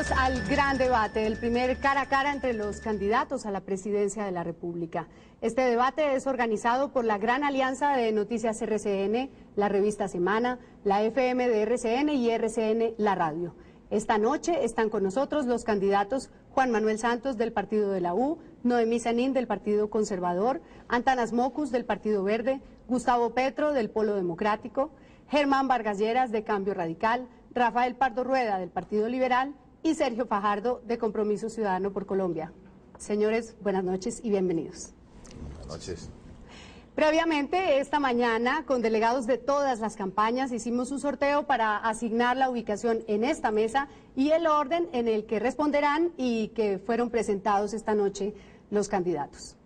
Bienvenidos al gran debate, el primer cara a cara entre los candidatos a la presidencia de la República. Este debate es organizado por la Gran Alianza de Noticias RCN, la revista Semana, la FM de RCN y RCN La Radio. Esta noche están con nosotros los candidatos Juan Manuel Santos del Partido de la U, Noemí Sanín del Partido Conservador, Antanas Mockus del Partido Verde, Gustavo Petro del Polo Democrático, Germán Vargas Lleras de Cambio Radical, Rafael Pardo Rueda del Partido Liberal y Sergio Fajardo de Compromiso Ciudadano por Colombia. Señores, buenas noches y bienvenidos. Buenas noches. Previamente, esta mañana, con delegados de todas las campañas, hicimos un sorteo para asignar la ubicación en esta mesa y el orden en el que responderán y que fueron presentados esta noche los candidatos.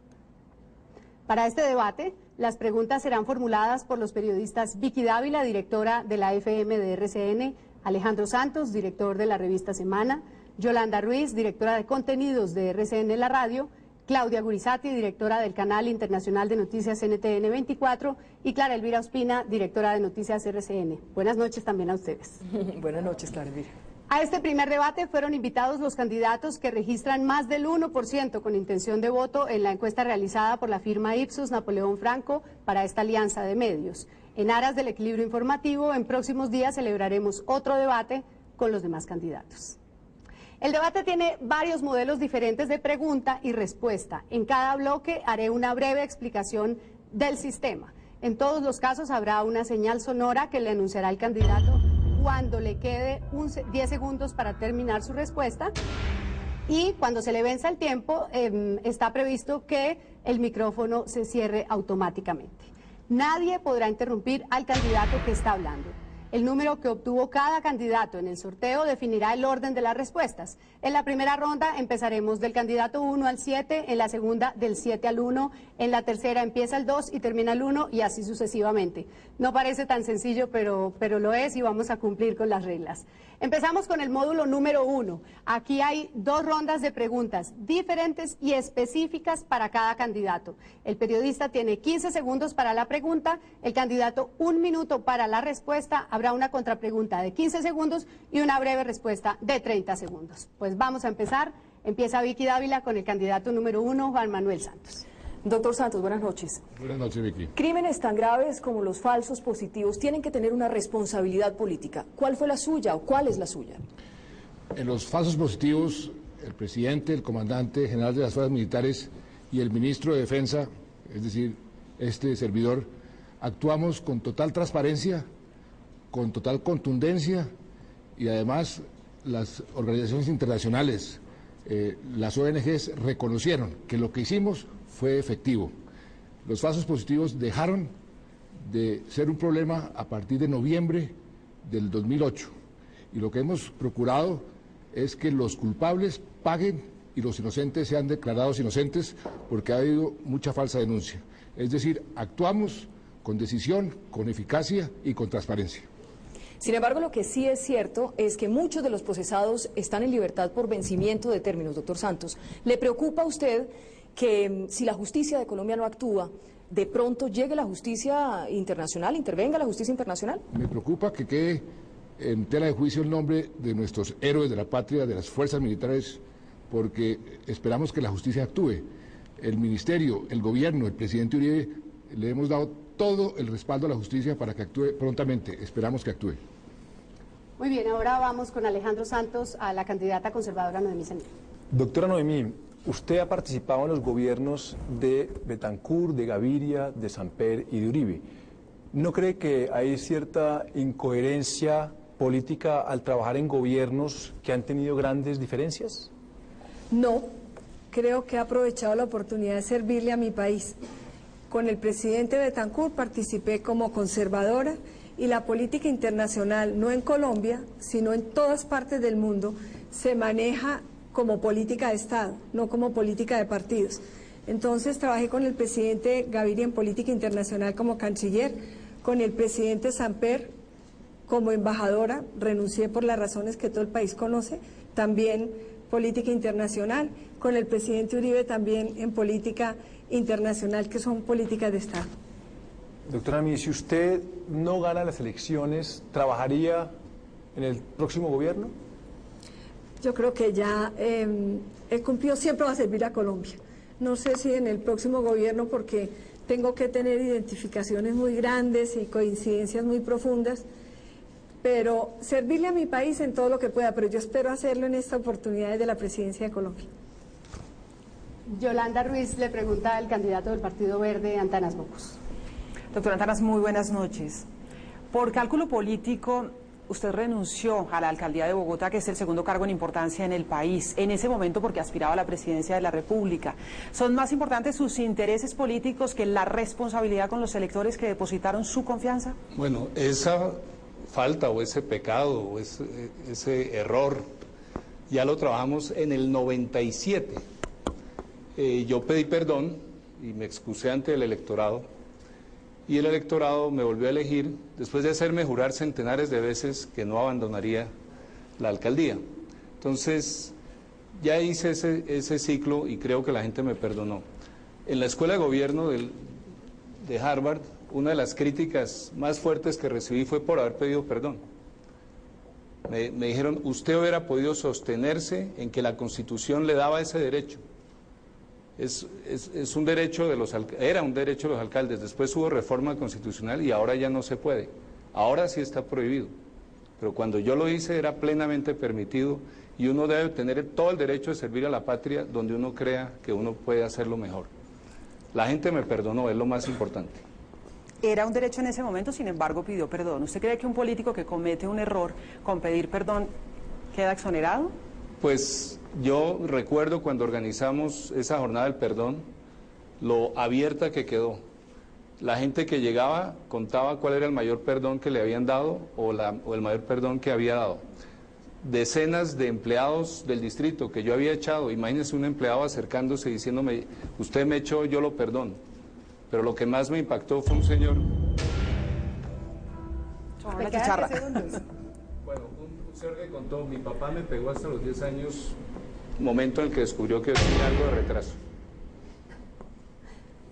Para este debate, las preguntas serán formuladas por los periodistas Vicky Dávila, directora de la FM de RCN, Alejandro Santos, director de la revista Semana, Yolanda Ruiz, directora de contenidos de RCN La Radio, Claudia Gurizati, directora del canal internacional de noticias NTN 24 y Clara Elvira Ospina, directora de noticias RCN. Buenas noches también a ustedes. Buenas noches, Clara Elvira. A este primer debate fueron invitados los candidatos que registran más del 1% con intención de voto en la encuesta realizada por la firma Ipsos Napoleón Franco para esta alianza de medios. En aras del equilibrio informativo, en próximos días celebraremos otro debate con los demás candidatos. El debate tiene varios modelos diferentes de pregunta y respuesta. En cada bloque haré una breve explicación del sistema. En todos los casos habrá una señal sonora que le anunciará al candidato cuando le quede 10 segundos para terminar su respuesta. Y cuando se le venza el tiempo, está previsto que el micrófono se cierre automáticamente. Nadie podrá interrumpir al candidato que está hablando. El número que obtuvo cada candidato en el sorteo definirá el orden de las respuestas. En la primera ronda empezaremos del candidato 1 al 7, en la segunda del 7 al 1, en la tercera empieza el 2 y termina el 1 y así sucesivamente. No parece tan sencillo, pero lo es y vamos a cumplir con las reglas. Empezamos con el módulo número 1. Aquí hay 2 rondas de preguntas diferentes y específicas para cada candidato. El periodista tiene 15 segundos para la pregunta, el candidato 1 minuto para la respuesta. Habrá una contrapregunta de 15 segundos y una breve respuesta de 30 segundos. Pues vamos a empezar. Empieza Vicky Dávila con el candidato número 1, Juan Manuel Santos. Doctor Santos, buenas noches. Buenas noches, Vicky. Crímenes tan graves como los falsos positivos tienen que tener una responsabilidad política. ¿Cuál fue la suya o cuál es la suya? En los falsos positivos, el presidente, el comandante general de las fuerzas militares y el ministro de Defensa, es decir, este servidor, actuamos con total transparencia, con total contundencia y además las organizaciones internacionales, las ONGs reconocieron que lo que hicimos fue efectivo. Los falsos positivos dejaron de ser un problema a partir de noviembre del 2008 y lo que hemos procurado es que los culpables paguen y los inocentes sean declarados inocentes porque ha habido mucha falsa denuncia. Es decir, actuamos con decisión, con eficacia y con transparencia. Sin embargo, lo que sí es cierto es que muchos de los procesados están en libertad por vencimiento de términos, doctor Santos. ¿Le preocupa a usted que si la justicia de Colombia no actúa, de pronto llegue la justicia internacional, intervenga la justicia internacional? Me preocupa que quede en tela de juicio el nombre de nuestros héroes de la patria, de las fuerzas militares, porque esperamos que la justicia actúe. El ministerio, el gobierno, el presidente Uribe, le hemos dado todo el respaldo a la justicia para que actúe prontamente. Esperamos que actúe. Muy bien, ahora vamos con Alejandro Santos, a la candidata conservadora Noemí Sanín. Doctora Noemí, usted ha participado en los gobiernos de Betancur, de Gaviria, de Samper y de Uribe. ¿No cree que hay cierta incoherencia política al trabajar en gobiernos que han tenido grandes diferencias? No, creo que he aprovechado la oportunidad de servirle a mi país. Con el presidente Betancur participé como conservadora y la política internacional, no en Colombia, sino en todas partes del mundo, se maneja como política de Estado, no como política de partidos. Entonces trabajé con el presidente Gaviria en política internacional como canciller, con el presidente Samper como embajadora, renuncié por las razones que todo el país conoce, también política internacional, con el presidente Uribe también en política internacional, que son políticas de Estado. Doctora Noemí, si usted no gana las elecciones, ¿trabajaría en el próximo gobierno? Yo creo que ya he cumplido, siempre va a servir a Colombia. No sé si en el próximo gobierno, porque tengo que tener identificaciones muy grandes y coincidencias muy profundas, pero servirle a mi país en todo lo que pueda, pero yo espero hacerlo en esta oportunidad de la presidencia de Colombia. Yolanda Ruiz le pregunta al candidato del Partido Verde, Antanas Mocos. Doctor Antanas, muy buenas noches. Por cálculo político, usted renunció a la alcaldía de Bogotá, que es el segundo cargo en importancia en el país, en ese momento porque aspiraba a la presidencia de la República. ¿Son más importantes sus intereses políticos que la responsabilidad con los electores que depositaron su confianza? Bueno, esa falta o ese pecado o ese error ya lo trabajamos en el 97. Yo pedí perdón y me excusé ante el electorado, y el electorado me volvió a elegir después de hacerme jurar centenares de veces que no abandonaría la alcaldía. Entonces, ya hice ese ciclo y creo que la gente me perdonó. En la Escuela de Gobierno de Harvard, una de las críticas más fuertes que recibí fue por haber pedido perdón. Me dijeron, usted hubiera podido sostenerse en que la Constitución le daba ese derecho. Es un derecho era un derecho de los alcaldes, después hubo reforma constitucional y ahora ya no se puede, ahora sí está prohibido, pero cuando yo lo hice era plenamente permitido y uno debe tener todo el derecho de servir a la patria donde uno crea que uno puede hacerlo mejor. La gente me perdonó, es lo más importante. Era un derecho en ese momento, sin embargo pidió perdón. ¿Usted cree que un político que comete un error con pedir perdón queda exonerado? Pues yo recuerdo cuando organizamos esa jornada del perdón, lo abierta que quedó. La gente que llegaba contaba cuál era el mayor perdón que le habían dado o el mayor perdón que había dado. Decenas de empleados del distrito que yo había echado, imagínense un empleado acercándose diciéndome, usted me echó, yo lo perdono. Pero lo que más me impactó fue un señor. La chicharra. Bueno, un señor que contó, mi papá me pegó hasta los 10 años, momento en el que descubrió que tenía algo de retraso.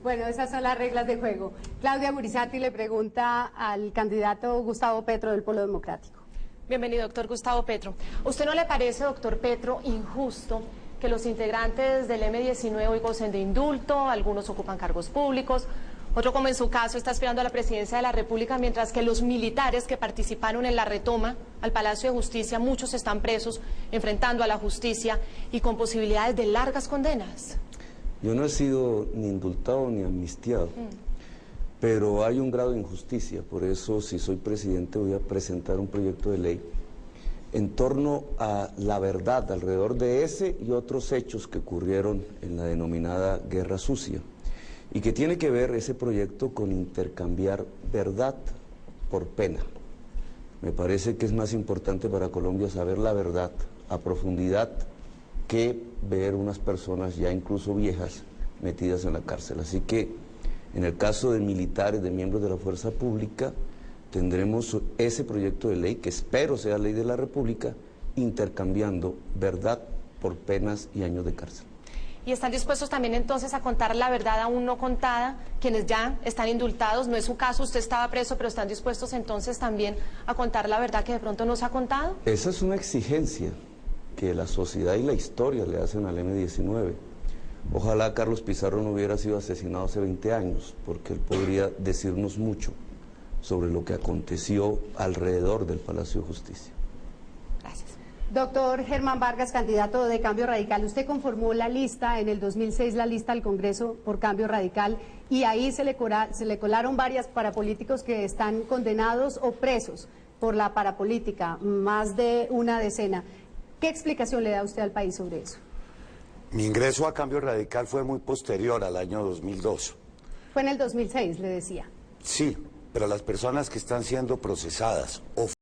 Bueno, esas son las reglas de juego. Claudia Gurizati le pregunta al candidato Gustavo Petro del Polo Democrático. Bienvenido, doctor Gustavo Petro. ¿A usted no le parece, doctor Petro, injusto que los integrantes del M-19 hoy gocen de indulto, algunos ocupan cargos públicos, otro, como en su caso, está aspirando a la presidencia de la República, mientras que los militares que participaron en la retoma al Palacio de Justicia, muchos están presos, enfrentando a la justicia y con posibilidades de largas condenas? Yo no he sido ni indultado ni amnistiado, pero hay un grado de injusticia, por eso si soy presidente voy a presentar un proyecto de ley en torno a la verdad alrededor de ese y otros hechos que ocurrieron en la denominada Guerra Sucia, y que tiene que ver ese proyecto con intercambiar verdad por pena. Me parece que es más importante para Colombia saber la verdad a profundidad que ver unas personas ya incluso viejas metidas en la cárcel. Así que en el caso de militares, de miembros de la fuerza pública, tendremos ese proyecto de ley, que espero sea ley de la República, intercambiando verdad por penas y años de cárcel. ¿Y están dispuestos también entonces a contar la verdad aún no contada, quienes ya están indultados? No es su caso, usted estaba preso, pero ¿están dispuestos entonces también a contar la verdad que de pronto no se ha contado? Esa es una exigencia que la sociedad y la historia le hacen al M-19. Ojalá Carlos Pizarro no hubiera sido asesinado hace 20 años, porque él podría decirnos mucho sobre lo que aconteció alrededor del Palacio de Justicia. Gracias. Doctor Germán Vargas, candidato de Cambio Radical, usted conformó la lista, en el 2006 la lista al Congreso por Cambio Radical, y ahí se le colaron varias parapolíticos que están condenados o presos por la parapolítica, más de una decena. ¿Qué explicación le da usted al país sobre eso? Mi ingreso a Cambio Radical fue muy posterior al año 2002. Fue en el 2006, le decía. Sí, pero las personas que están siendo procesadas o